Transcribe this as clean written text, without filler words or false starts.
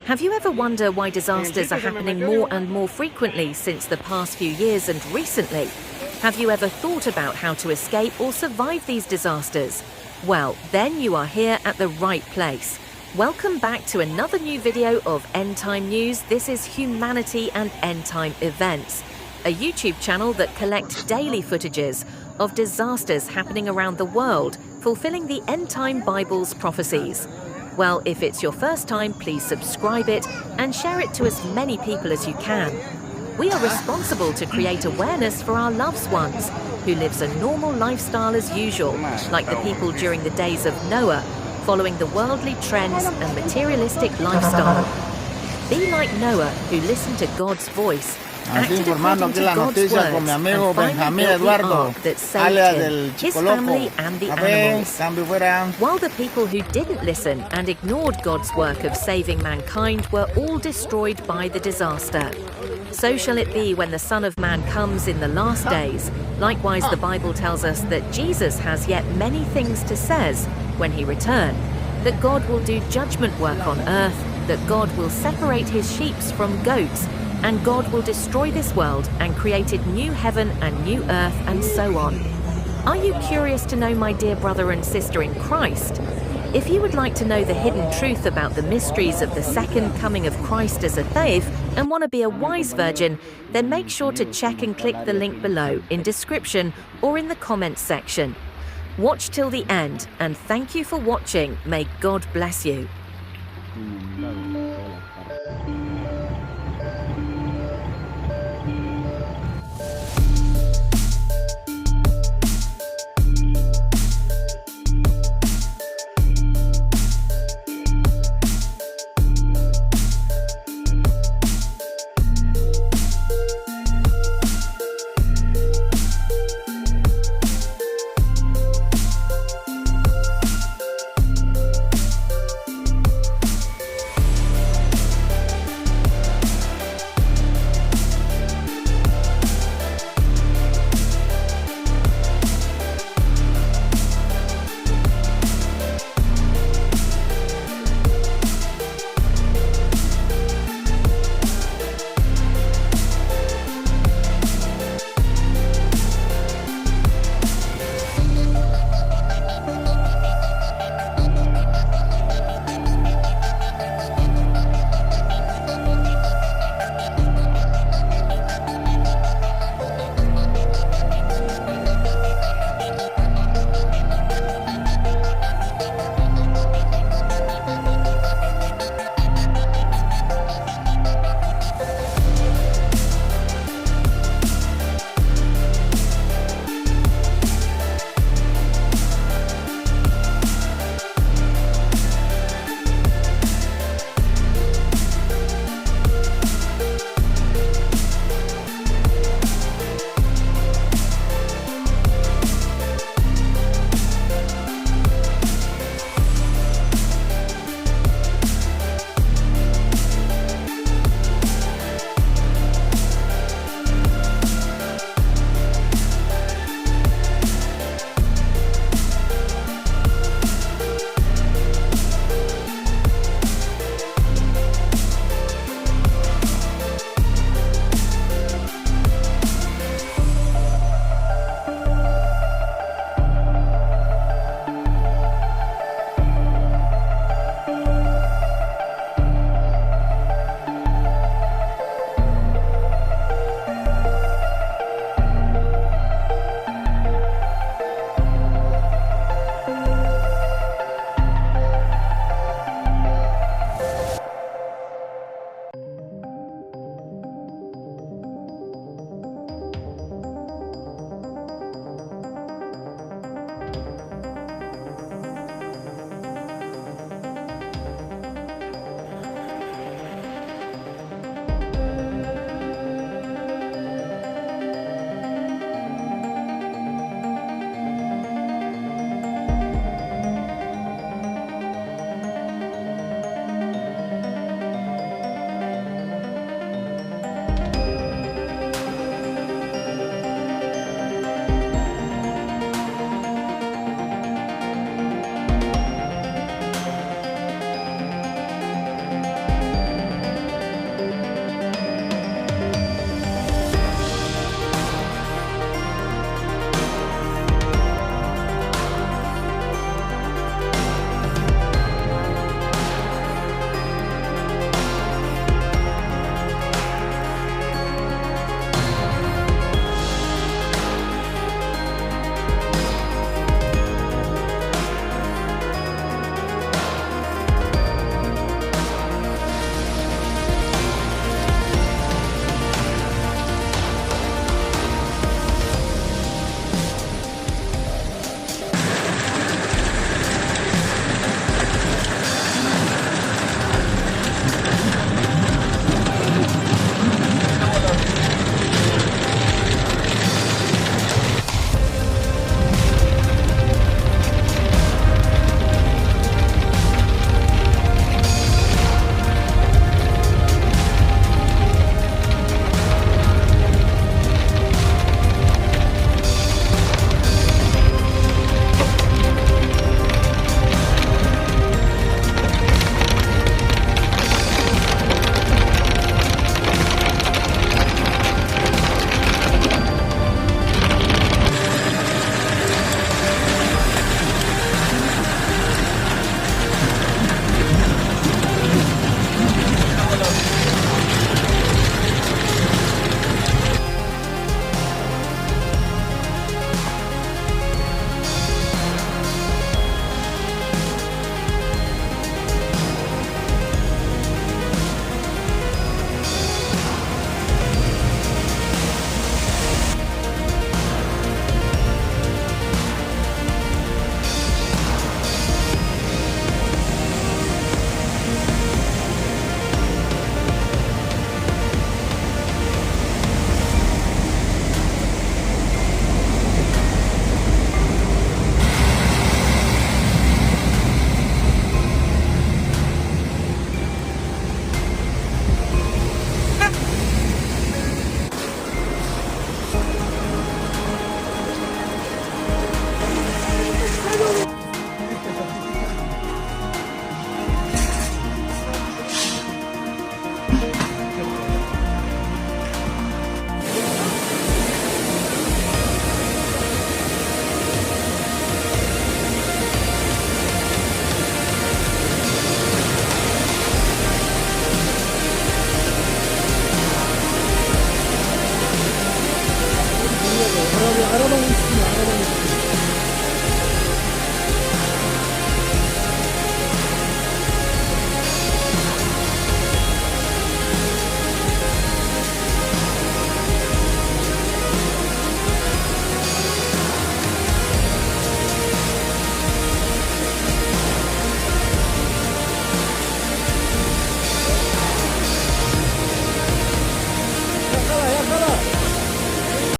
Have you ever wondered why disasters are happening more and more frequently since the past few years and recently? Have you ever thought about how to escape or survive these disasters? Well, then you are here at the right place. Welcome back to another new video of End Time News. This is Humanity and End Time Events, a YouTube channel that collects daily footages of disasters happening around the world, fulfilling the End Time Bible's prophecies. Well, if it's your first time, please subscribe it and share it to as many people as you can. We are responsible to create awareness for our loved ones who lives a normal lifestyle as usual, like the people during the days of Noah, following the worldly trends and materialistic lifestyle. Be like Noah, who listened to God's voice, acted according to God's words, and finally built the ark that saved him, his family and the animals. While the people who didn't listen and ignored God's work of saving mankind were all destroyed by the disaster. So shall it be when the Son of Man comes in the last days. Likewise, the Bible tells us that Jesus has yet many things to says when he return, that God will do judgment work on earth, that God will separate his sheep from goats, and God will destroy this world and create a new heaven and new earth, and so on. Are you curious to know, my dear brother and sister in Christ? If you would like to know the hidden truth about the mysteries of the second coming of Christ as a thief and want to be a wise virgin, then make sure to check and click the link below in description or in the comments section. Watch till the end, and thank you for watching. May God bless you.